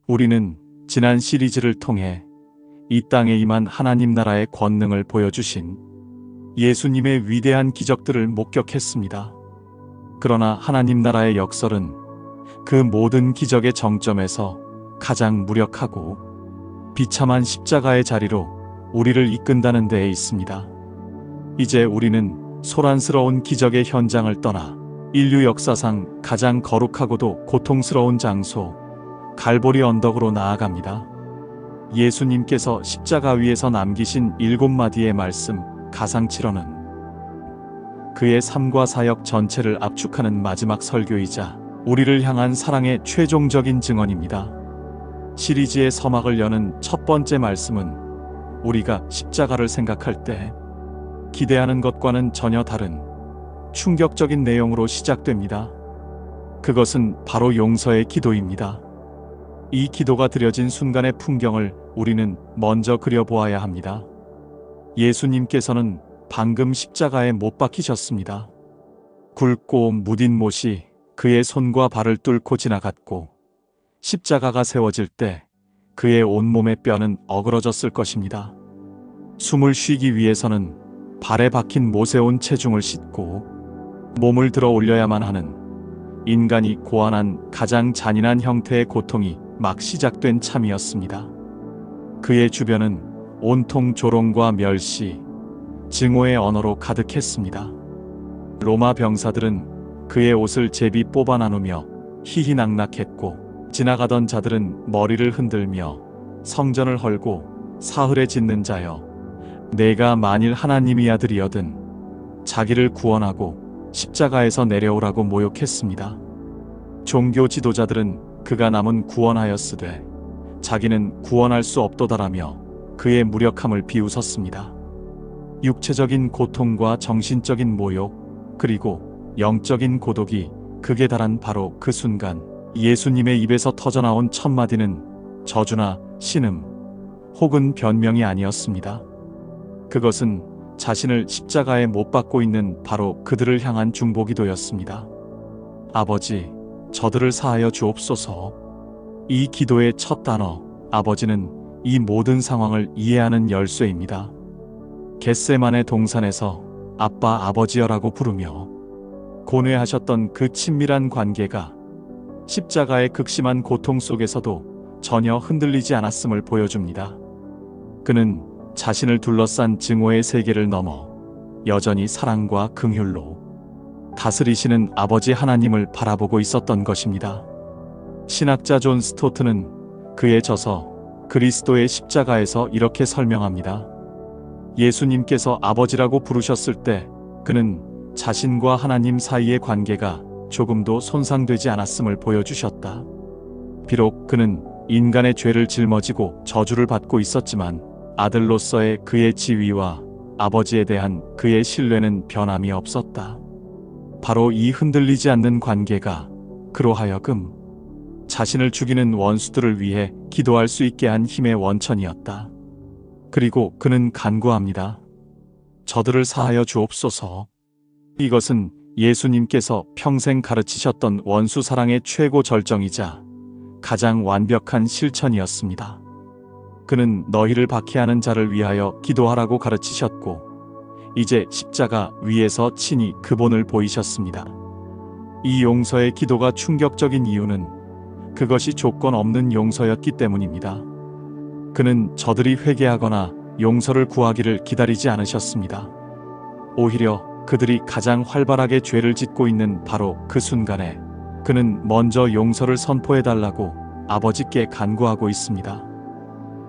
우리는 지난 시리즈를 통해 이 땅에 임한 하나님 나라의 권능을 보여주신 예수님의 위대한 기적들을 목격했습니다. 그러나 하나님 나라의 역설은 그 모든 기적의 정점에서 가장 무력하고 비참한 십자가의 자리로 우리를 이끈다는 데에 있습니다. 이제 우리는 소란스러운 기적의 현장을 떠나 인류 역사상 가장 거룩하고도 고통스러운 장소, 갈보리 언덕으로 나아갑니다. 예수님께서 십자가 위에서 남기신 7마디의 말씀, 가상칠언은 그의 삶과 사역 전체를 압축하는 마지막 설교이자 우리를 향한 사랑의 최종적인 증언입니다. 시리즈의 서막을 여는 첫 번째 말씀은 우리가 십자가를 생각할 때 기대하는 것과는 전혀 다른 충격적인 내용으로 시작됩니다. 그것은 바로 용서의 기도입니다. 이 기도가 드려진 순간의 풍경을 우리는 먼저 그려보아야 합니다. 예수님께서는 방금 십자가에 못 박히셨습니다. 굵고 무딘 못이 그의 손과 발을 뚫고 지나갔고 십자가가 세워질 때 그의 온몸의 뼈는 어그러졌을 것입니다. 숨을 쉬기 위해서는 발에 박힌 못에 온 체중을 싣고 몸을 들어 올려야만 하는 인간이 고안한 가장 잔인한 형태의 고통이 막 시작된 참이었습니다. 그의 주변은 온통 조롱과 멸시, 증오의 언어로 가득했습니다. 로마 병사들은 그의 옷을 제비 뽑아 나누며 희희낙낙했고 지나가던 자들은 머리를 흔들며 성전을 헐고 사흘에 짓는 자여 내가 만일 하나님의 아들이여든 자기를 구원하고 십자가에서 내려오라고 모욕했습니다. 종교 지도자들은 그가 남은 구원하였으되 자기는 구원할 수 없도다라며 그의 무력함을 비웃었습니다. 육체적인 고통과 정신적인 모욕 그리고 영적인 고독이 극에 달한 바로 그 순간 예수님의 입에서 터져나온 첫 마디는 저주나 신음 혹은 변명이 아니었습니다. 그것은 자신을 십자가에 못 박고 있는 바로 그들을 향한 중보기도였습니다. 아버지, 저들을 사하여 주옵소서. 이 기도의 첫 단어, 아버지는 이 모든 상황을 이해하는 열쇠입니다. 겟세마네 동산에서 아빠 아버지여라고 부르며 고뇌하셨던 그 친밀한 관계가 십자가의 극심한 고통 속에서도 전혀 흔들리지 않았음을 보여줍니다. 그는 자신을 둘러싼 증오의 세계를 넘어 여전히 사랑과 긍휼로 다스리시는 아버지 하나님을 바라보고 있었던 것입니다. 신학자 존 스토트는 그의 저서 그리스도의 십자가에서 이렇게 설명합니다. 예수님께서 아버지라고 부르셨을 때 그는 자신과 하나님 사이의 관계가 조금도 손상되지 않았음을 보여주셨다. 비록 그는 인간의 죄를 짊어지고 저주를 받고 있었지만 아들로서의 그의 지위와 아버지에 대한 그의 신뢰는 변함이 없었다. 바로 이 흔들리지 않는 관계가 그로 하여금 자신을 죽이는 원수들을 위해 기도할 수 있게 한 힘의 원천이었다. 그리고 그는 간구합니다. 저들을 사하여 주옵소서. 이것은 예수님께서 평생 가르치셨던 원수 사랑의 최고 절정이자 가장 완벽한 실천이었습니다. 그는 너희를 박해하는 자를 위하여 기도하라고 가르치셨고 이제 십자가 위에서 친히 그 본을 보이셨습니다. 이 용서의 기도가 충격적인 이유는 그것이 조건 없는 용서였기 때문입니다. 그는 저들이 회개하거나 용서를 구하기를 기다리지 않으셨습니다. 오히려 그들이 가장 활발하게 죄를 짓고 있는 바로 그 순간에 그는 먼저 용서를 선포해달라고 아버지께 간구하고 있습니다.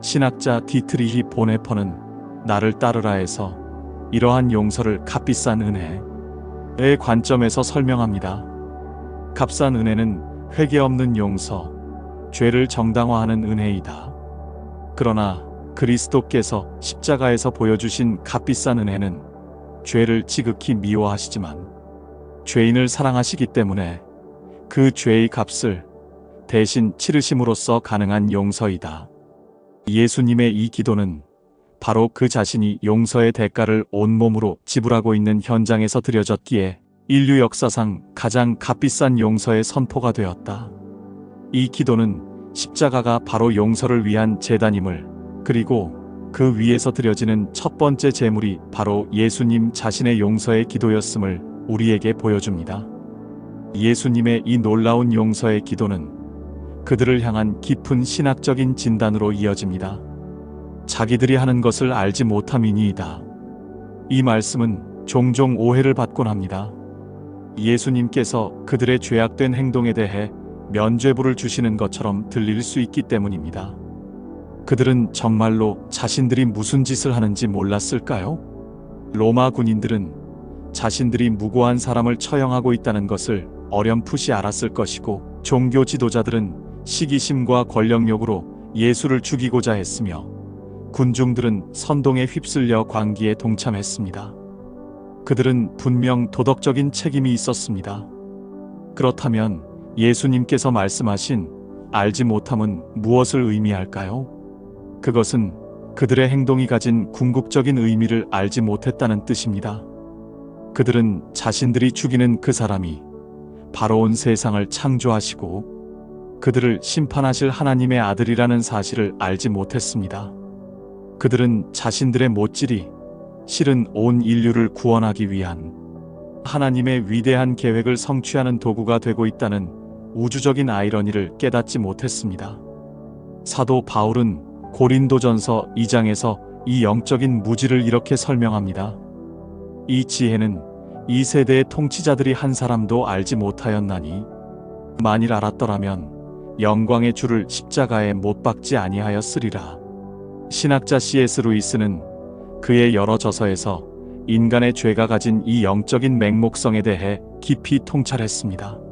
신학자 디트리히 보네퍼는 나를 따르라에서 이러한 용서를 값비싼 은혜의 관점에서 설명합니다. 값싼 은혜는 회개 없는 용서, 죄를 정당화하는 은혜이다. 그러나 그리스도께서 십자가에서 보여주신 값비싼 은혜는 죄를 지극히 미워하시지만 죄인을 사랑하시기 때문에 그 죄의 값을 대신 치르심으로써 가능한 용서이다. 예수님의 이 기도는 바로 그 자신이 용서의 대가를 온몸으로 지불하고 있는 현장에서 드려졌기에 인류 역사상 가장 값비싼 용서의 선포가 되었다. 이 기도는 십자가가 바로 용서를 위한 제단임을, 그리고 그 위에서 드려지는 첫 번째 제물이 바로 예수님 자신의 용서의 기도였음을 우리에게 보여줍니다. 예수님의 이 놀라운 용서의 기도는 그들을 향한 깊은 신학적인 진단으로 이어집니다. 자기들이 하는 것을 알지 못함이니이다. 이 말씀은 종종 오해를 받곤 합니다. 예수님께서 그들의 죄악된 행동에 대해 면죄부를 주시는 것처럼 들릴 수 있기 때문입니다. 그들은 정말로 자신들이 무슨 짓을 하는지 몰랐을까요? 로마 군인들은 자신들이 무고한 사람을 처형하고 있다는 것을 어렴풋이 알았을 것이고, 종교 지도자들은 시기심과 권력욕으로 예수를 죽이고자 했으며, 군중들은 선동에 휩쓸려 광기에 동참했습니다. 그들은 분명 도덕적인 책임이 있었습니다. 그렇다면 예수님께서 말씀하신 알지 못함은 무엇을 의미할까요? 그것은 그들의 행동이 가진 궁극적인 의미를 알지 못했다는 뜻입니다. 그들은 자신들이 죽이는 그 사람이 바로 온 세상을 창조하시고 그들을 심판하실 하나님의 아들이라는 사실을 알지 못했습니다. 그들은 자신들의 못질이 실은 온 인류를 구원하기 위한 하나님의 위대한 계획을 성취하는 도구가 되고 있다는 우주적인 아이러니를 깨닫지 못했습니다. 사도 바울은 고린도전서 2장에서 이 영적인 무지를 이렇게 설명합니다. 이 지혜는 이 세대의 통치자들이 한 사람도 알지 못하였나니 만일 알았더라면 영광의 주를 십자가에 못 박지 아니하였으리라. 신학자 C.S. 루이스는 그의 여러 저서에서 인간의 죄가 가진 이 영적인 맹목성에 대해 깊이 통찰했습니다.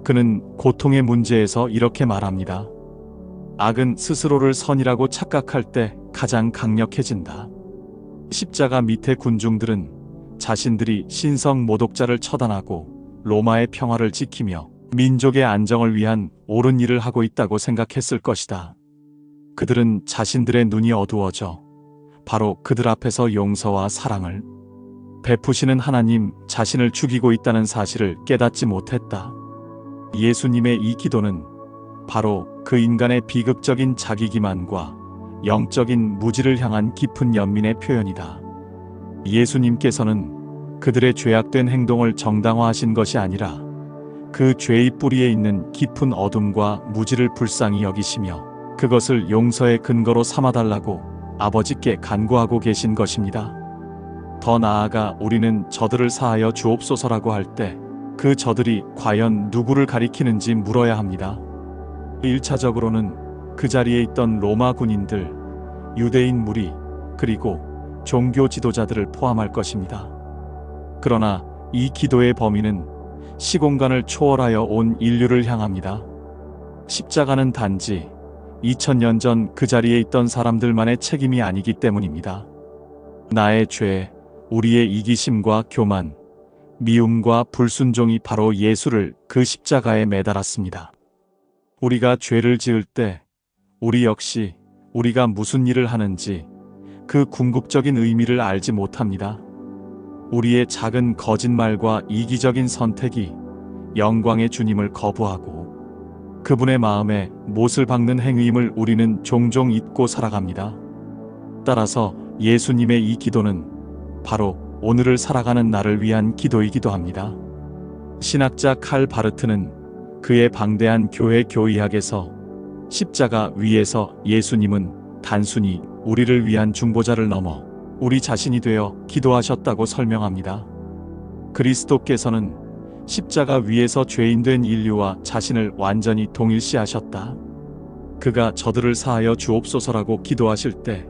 그는 고통의 문제에서 이렇게 말합니다. 악은 스스로를 선이라고 착각할 때 가장 강력해진다. 십자가 밑의 군중들은 자신들이 신성 모독자를 처단하고 로마의 평화를 지키며 민족의 안정을 위한 옳은 일을 하고 있다고 생각했을 것이다. 그들은 자신들의 눈이 어두워져 바로 그들 앞에서 용서와 사랑을 베푸시는 하나님 자신을 죽이고 있다는 사실을 깨닫지 못했다. 예수님의 이 기도는 바로 그 인간의 비극적인 자기기만과 영적인 무지를 향한 깊은 연민의 표현이다. 예수님께서는 그들의 죄악된 행동을 정당화하신 것이 아니라 그 죄의 뿌리에 있는 깊은 어둠과 무지를 불쌍히 여기시며 그것을 용서의 근거로 삼아달라고 아버지께 간구하고 계신 것입니다. 더 나아가 우리는 저들을 사하여 주옵소서라고 할 때 그 저들이 과연 누구를 가리키는지 물어야 합니다. 1차적으로는 그 자리에 있던 로마 군인들, 유대인 무리, 그리고 종교 지도자들을 포함할 것입니다. 그러나 이 기도의 범위는 시공간을 초월하여 온 인류를 향합니다. 십자가는 단지 2000년 전 그 자리에 있던 사람들만의 책임이 아니기 때문입니다. 나의 죄, 우리의 이기심과 교만, 미움과 불순종이 바로 예수를 그 십자가에 매달았습니다. 우리가 죄를 지을 때 우리 역시 우리가 무슨 일을 하는지 그 궁극적인 의미를 알지 못합니다. 우리의 작은 거짓말과 이기적인 선택이 영광의 주님을 거부하고 그분의 마음에 못을 박는 행위임을 우리는 종종 잊고 살아갑니다. 따라서 예수님의 이 기도는 바로 오늘을 살아가는 나를 위한 기도이기도 합니다. 신학자 칼 바르트는 그의 방대한 교회 교의학에서 십자가 위에서 예수님은 단순히 우리를 위한 중보자를 넘어 우리 자신이 되어 기도하셨다고 설명합니다. 그리스도께서는 십자가 위에서 죄인된 인류와 자신을 완전히 동일시하셨다. 그가 저들을 사하여 주옵소서라고 기도하실 때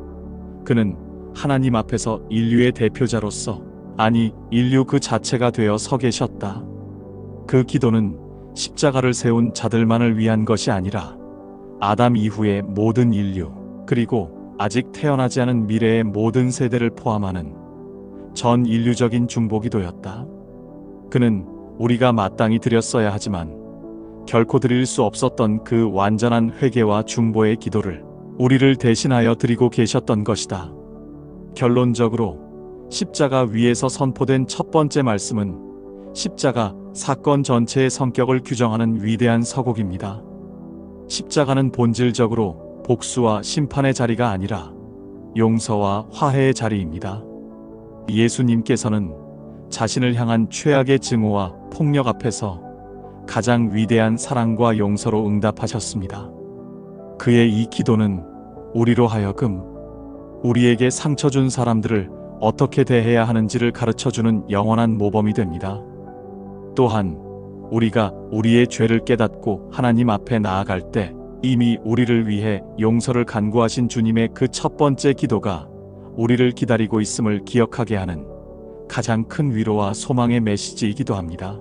그는 하나님 앞에서 인류의 대표자로서, 아니 인류 그 자체가 되어 서 계셨다. 그 기도는 십자가를 세운 자들만을 위한 것이 아니라 아담 이후의 모든 인류, 그리고 아직 태어나지 않은 미래의 모든 세대를 포함하는 전 인류적인 중보기도였다. 그는 우리가 마땅히 드렸어야 하지만 결코 드릴 수 없었던 그 완전한 회개와 중보의 기도를 우리를 대신하여 드리고 계셨던 것이다. 결론적으로 십자가 위에서 선포된 첫 번째 말씀은 십자가 사건 전체의 성격을 규정하는 위대한 서곡입니다. 십자가는 본질적으로 복수와 심판의 자리가 아니라 용서와 화해의 자리입니다. 예수님께서는 자신을 향한 최악의 증오와 폭력 앞에서 가장 위대한 사랑과 용서로 응답하셨습니다. 그의 이 기도는 우리로 하여금 우리에게 상처 준 사람들을 어떻게 대해야 하는지를 가르쳐주는 영원한 모범이 됩니다. 또한 우리가 우리의 죄를 깨닫고 하나님 앞에 나아갈 때 이미 우리를 위해 용서를 간구하신 주님의 그 첫 번째 기도가 우리를 기다리고 있음을 기억하게 하는 가장 큰 위로와 소망의 메시지이기도 합니다.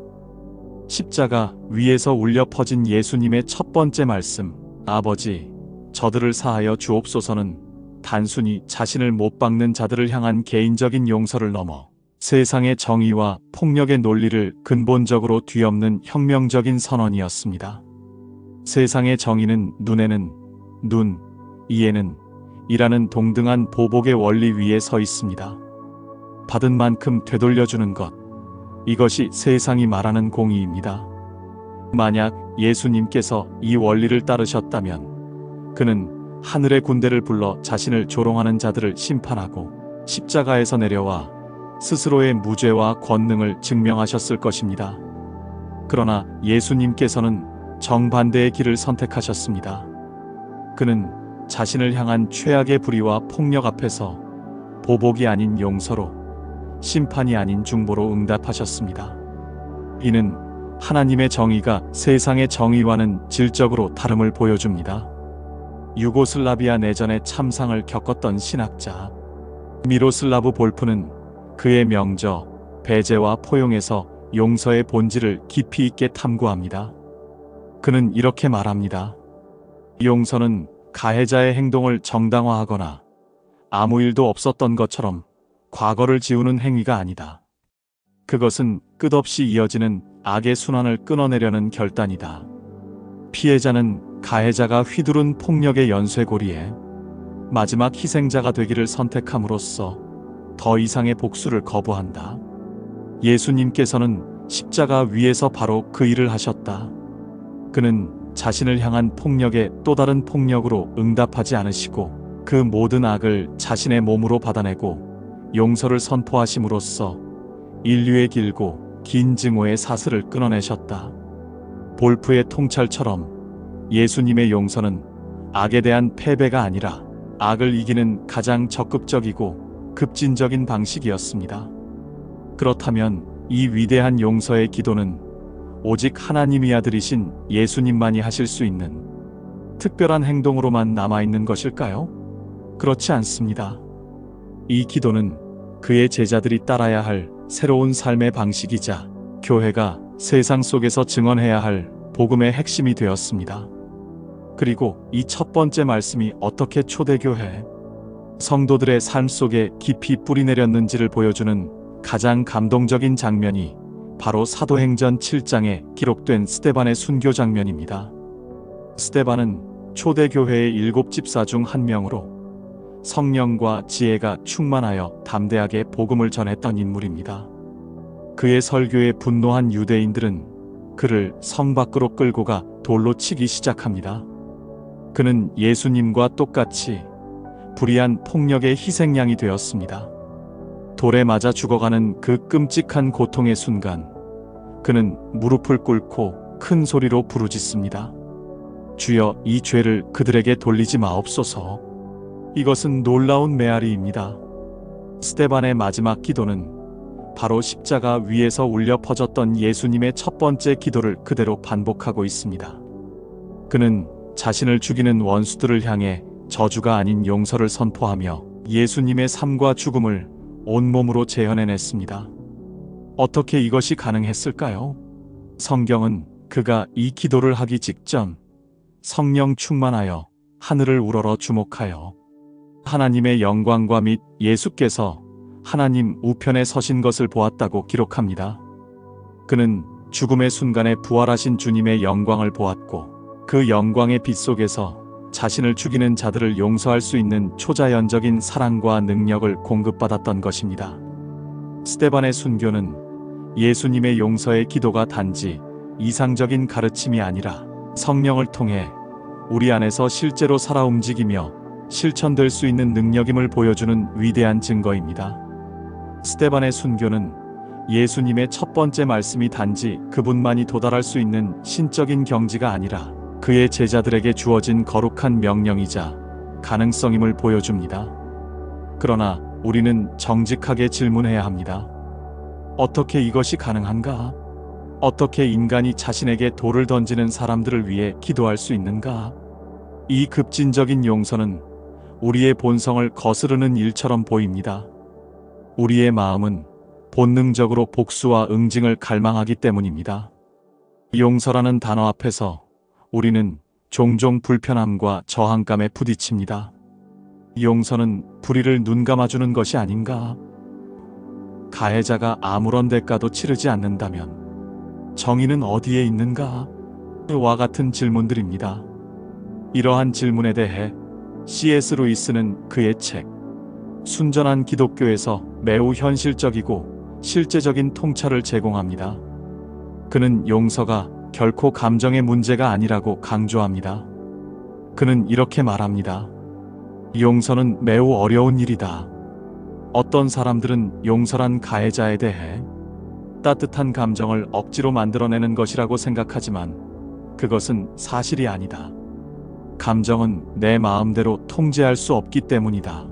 십자가 위에서 울려 퍼진 예수님의 첫 번째 말씀, 아버지, 저들을 사하여 주옵소서는 단순히 자신을 못 박는 자들을 향한 개인적인 용서를 넘어 세상의 정의와 폭력의 논리를 근본적으로 뒤엎는 혁명적인 선언이었습니다. 세상의 정의는 눈에는 눈, 이에는 이라는 동등한 보복의 원리 위에 서 있습니다. 받은 만큼 되돌려주는 것, 이것이 세상이 말하는 공의입니다. 만약 예수님께서 이 원리를 따르셨다면 그는 하늘의 군대를 불러 자신을 조롱하는 자들을 심판하고 십자가에서 내려와 스스로의 무죄와 권능을 증명하셨을 것입니다. 그러나 예수님께서는 정반대의 길을 선택하셨습니다. 그는 자신을 향한 최악의 불의와 폭력 앞에서 보복이 아닌 용서로, 심판이 아닌 중보로 응답하셨습니다. 이는 하나님의 정의가 세상의 정의와는 질적으로 다름을 보여줍니다. 유고슬라비아 내전의 참상을 겪었던 신학자 미로슬라브 볼프는 그의 명저 배제와 포용에서 용서의 본질을 깊이 있게 탐구합니다. 그는 이렇게 말합니다. 용서는 가해자의 행동을 정당화하거나 아무 일도 없었던 것처럼 과거를 지우는 행위가 아니다. 그것은 끝없이 이어지는 악의 순환을 끊어내려는 결단이다. 피해자는 가해자가 휘두른 폭력의 연쇄고리에 마지막 희생자가 되기를 선택함으로써 더 이상의 복수를 거부한다. 예수님께서는 십자가 위에서 바로 그 일을 하셨다. 그는 자신을 향한 폭력에 또 다른 폭력으로 응답하지 않으시고 그 모든 악을 자신의 몸으로 받아내고 용서를 선포하심으로써 인류의 길고 긴 증오의 사슬을 끊어내셨다. 볼프의 통찰처럼 예수님의 용서는 악에 대한 패배가 아니라 악을 이기는 가장 적극적이고 급진적인 방식이었습니다. 그렇다면 이 위대한 용서의 기도는 오직 하나님의 아들이신 예수님만이 하실 수 있는 특별한 행동으로만 남아있는 것일까요? 그렇지 않습니다. 이 기도는 그의 제자들이 따라야 할 새로운 삶의 방식이자 교회가 세상 속에서 증언해야 할 복음의 핵심이 되었습니다. 그리고 이 첫 번째 말씀이 어떻게 초대교회 성도들의 삶 속에 깊이 뿌리내렸는지를 보여주는 가장 감동적인 장면이 바로 사도행전 7장에 기록된 스데반의 순교 장면입니다. 스데반은 초대교회의 7 집사 중 한 명으로 성령과 지혜가 충만하여 담대하게 복음을 전했던 인물입니다. 그의 설교에 분노한 유대인들은 그를 성 밖으로 끌고 가 돌로 치기 시작합니다. 그는 예수님과 똑같이 불의한 폭력의 희생양이 되었습니다. 돌에 맞아 죽어가는 그 끔찍한 고통의 순간 그는 무릎을 꿇고 큰 소리로 부르짖습니다. 주여, 이 죄를 그들에게 돌리지 마옵소서. 이것은 놀라운 메아리입니다. 스데반의 마지막 기도는 바로 십자가 위에서 울려 퍼졌던 예수님의 첫 번째 기도를 그대로 반복하고 있습니다. 그는 자신을 죽이는 원수들을 향해 저주가 아닌 용서를 선포하며 예수님의 삶과 죽음을 온몸으로 재현해냈습니다. 어떻게 이것이 가능했을까요? 성경은 그가 이 기도를 하기 직전 성령 충만하여 하늘을 우러러 주목하여 하나님의 영광과 및 예수께서 하나님 우편에 서신 것을 보았다고 기록합니다. 그는 죽음의 순간에 부활하신 주님의 영광을 보았고 그 영광의 빛 속에서 자신을 죽이는 자들을 용서할 수 있는 초자연적인 사랑과 능력을 공급받았던 것입니다. 스데반의 순교는 예수님의 용서의 기도가 단지 이상적인 가르침이 아니라 성령을 통해 우리 안에서 실제로 살아 움직이며 실천될 수 있는 능력임을 보여주는 위대한 증거입니다. 스데반의 순교는 예수님의 첫 번째 말씀이 단지 그분만이 도달할 수 있는 신적인 경지가 아니라 그의 제자들에게 주어진 거룩한 명령이자 가능성임을 보여줍니다. 그러나 우리는 정직하게 질문해야 합니다. 어떻게 이것이 가능한가? 어떻게 인간이 자신에게 돌을 던지는 사람들을 위해 기도할 수 있는가? 이 급진적인 용서는 우리의 본성을 거스르는 일처럼 보입니다. 우리의 마음은 본능적으로 복수와 응징을 갈망하기 때문입니다. 용서라는 단어 앞에서 우리는 종종 불편함과 저항감에 부딪힙니다. 용서는 불의를 눈감아주는 것이 아닌가? 가해자가 아무런 대가도 치르지 않는다면 정의는 어디에 있는가? 와 같은 질문들입니다. 이러한 질문에 대해 C.S. 루이스는 그의 책 순전한 기독교에서 매우 현실적이고 실제적인 통찰을 제공합니다. 그는 용서가 결코 감정의 문제가 아니라고 강조합니다. 그는 이렇게 말합니다. 용서는 매우 어려운 일이다. 어떤 사람들은 용서란 가해자에 대해 따뜻한 감정을 억지로 만들어내는 것이라고 생각하지만 그것은 사실이 아니다. 감정은 내 마음대로 통제할 수 없기 때문이다.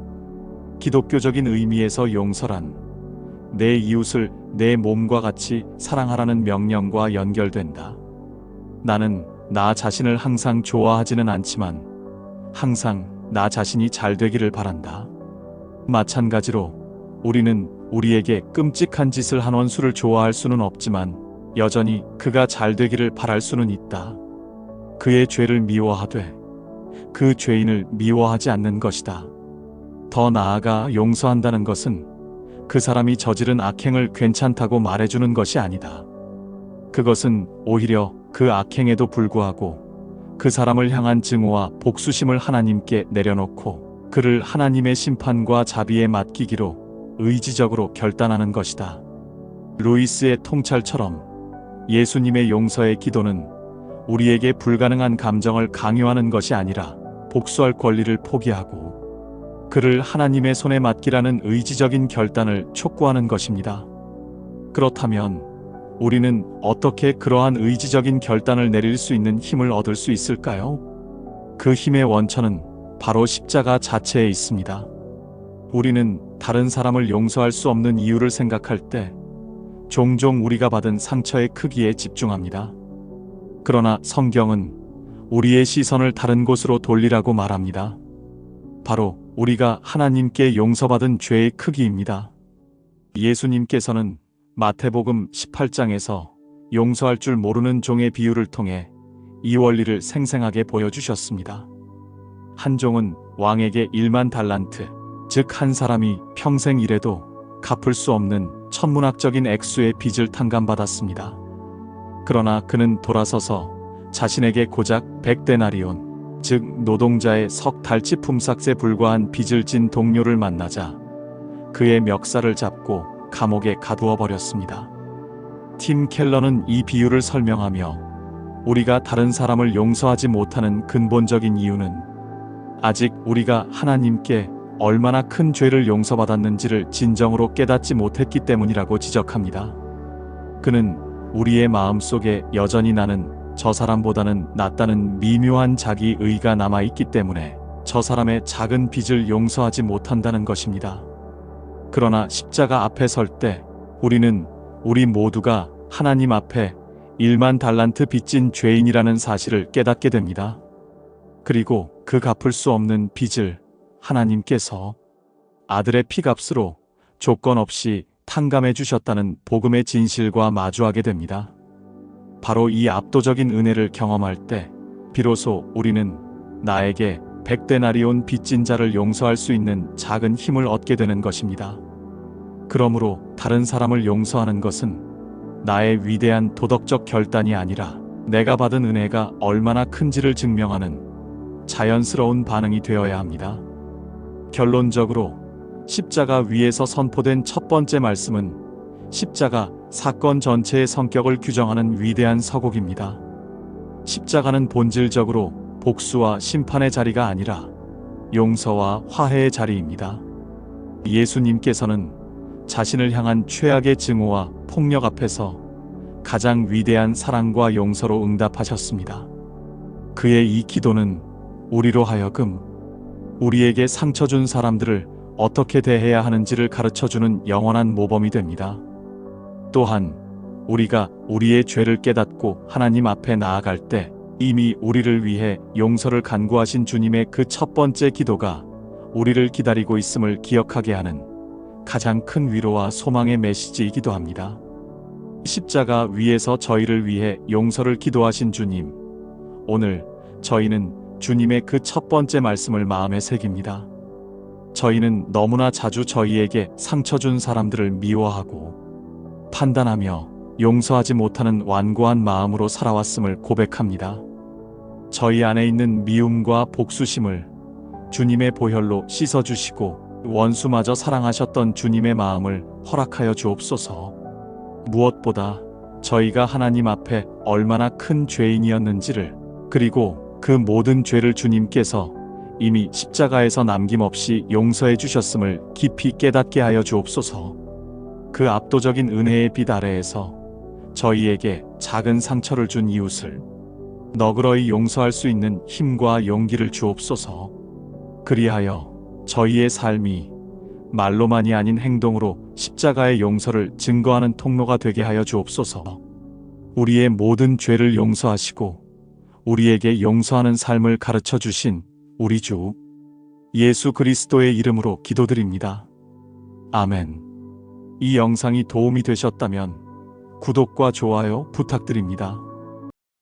기독교적인 의미에서 용서란 내 이웃을 내 몸과 같이 사랑하라는 명령과 연결된다. 나는 나 자신을 항상 좋아하지는 않지만 항상 나 자신이 잘 되기를 바란다. 마찬가지로 우리는 우리에게 끔찍한 짓을 한 원수를 좋아할 수는 없지만 여전히 그가 잘 되기를 바랄 수는 있다. 그의 죄를 미워하되 그 죄인을 미워하지 않는 것이다. 더 나아가 용서한다는 것은 그 사람이 저지른 악행을 괜찮다고 말해주는 것이 아니다. 그것은 오히려 그 악행에도 불구하고 그 사람을 향한 증오와 복수심을 하나님께 내려놓고 그를 하나님의 심판과 자비에 맡기기로 의지적으로 결단하는 것이다. 루이스의 통찰처럼 예수님의 용서의 기도는 우리에게 불가능한 감정을 강요하는 것이 아니라 복수할 권리를 포기하고 그를 하나님의 손에 맡기라는 의지적인 결단을 촉구하는 것입니다. 그렇다면 우리는 어떻게 그러한 의지적인 결단을 내릴 수 있는 힘을 얻을 수 있을까요? 그 힘의 원천은 바로 십자가 자체에 있습니다. 우리는 다른 사람을 용서할 수 없는 이유를 생각할 때 종종 우리가 받은 상처의 크기에 집중합니다. 그러나 성경은 우리의 시선을 다른 곳으로 돌리라고 말합니다. 바로 우리가 하나님께 용서받은 죄의 크기입니다. 예수님께서는 마태복음 18장에서 용서할 줄 모르는 종의 비유를 통해 이 원리를 생생하게 보여주셨습니다. 한 종은 왕에게 1만 달란트, 즉 한 사람이 평생 일해도 갚을 수 없는 천문학적인 액수의 빚을 탕감받았습니다. 그러나 그는 돌아서서 자신에게 고작 100데나리온, 즉 노동자의 석 달치 품삯에 불과한 빚을 진 동료를 만나자 그의 멱살을 잡고 감옥에 가두어 버렸습니다. 팀 켈러는 이 비유를 설명하며 우리가 다른 사람을 용서하지 못하는 근본적인 이유는 아직 우리가 하나님께 얼마나 큰 죄를 용서받았는지를 진정으로 깨닫지 못했기 때문이라고 지적합니다. 그는 우리의 마음속에 여전히 나는 저 사람보다는 낫다는 미묘한 자기의가 남아있기 때문에 저 사람의 작은 빚을 용서하지 못한다는 것입니다. 그러나 십자가 앞에 설 때 우리는 우리 모두가 하나님 앞에 1만 달란트 빚진 죄인이라는 사실을 깨닫게 됩니다. 그리고 그 갚을 수 없는 빚을 하나님께서 아들의 피값으로 조건 없이 탕감해 주셨다는 복음의 진실과 마주하게 됩니다. 바로 이 압도적인 은혜를 경험할 때 비로소 우리는 나에게 100데나리온 빚진 자를 용서할 수 있는 작은 힘을 얻게 되는 것입니다. 그러므로 다른 사람을 용서하는 것은 나의 위대한 도덕적 결단이 아니라 내가 받은 은혜가 얼마나 큰지를 증명하는 자연스러운 반응이 되어야 합니다. 결론적으로 십자가 위에서 선포된 첫 번째 말씀은 십자가 사건 전체의 성격을 규정하는 위대한 서곡입니다. 십자가는 본질적으로 복수와 심판의 자리가 아니라 용서와 화해의 자리입니다. 예수님께서는 자신을 향한 최악의 증오와 폭력 앞에서 가장 위대한 사랑과 용서로 응답하셨습니다. 그의 이 기도는 우리로 하여금 우리에게 상처 준 사람들을 어떻게 대해야 하는지를 가르쳐주는 영원한 모범이 됩니다. 또한 우리가 우리의 죄를 깨닫고 하나님 앞에 나아갈 때 이미 우리를 위해 용서를 간구하신 주님의 그 첫 번째 기도가 우리를 기다리고 있음을 기억하게 하는 가장 큰 위로와 소망의 메시지이기도 합니다. 십자가 위에서 저희를 위해 용서를 기도하신 주님, 오늘 저희는 주님의 그 첫 번째 말씀을 마음에 새깁니다. 저희는 너무나 자주 저희에게 상처 준 사람들을 미워하고 판단하며 용서하지 못하는 완고한 마음으로 살아왔음을 고백합니다. 저희 안에 있는 미움과 복수심을 주님의 보혈로 씻어주시고 원수마저 사랑하셨던 주님의 마음을 허락하여 주옵소서. 무엇보다 저희가 하나님 앞에 얼마나 큰 죄인이었는지를, 그리고 그 모든 죄를 주님께서 이미 십자가에서 남김없이 용서해 주셨음을 깊이 깨닫게 하여 주옵소서. 그 압도적인 은혜의 빛 아래에서 저희에게 작은 상처를 준 이웃을 너그러이 용서할 수 있는 힘과 용기를 주옵소서. 그리하여 저희의 삶이 말로만이 아닌 행동으로 십자가의 용서를 증거하는 통로가 되게 하여 주옵소서. 우리의 모든 죄를 용서하시고 우리에게 용서하는 삶을 가르쳐 주신 우리 주 예수 그리스도의 이름으로 기도드립니다. 아멘. 이 영상이 도움이 되셨다면 구독과 좋아요 부탁드립니다.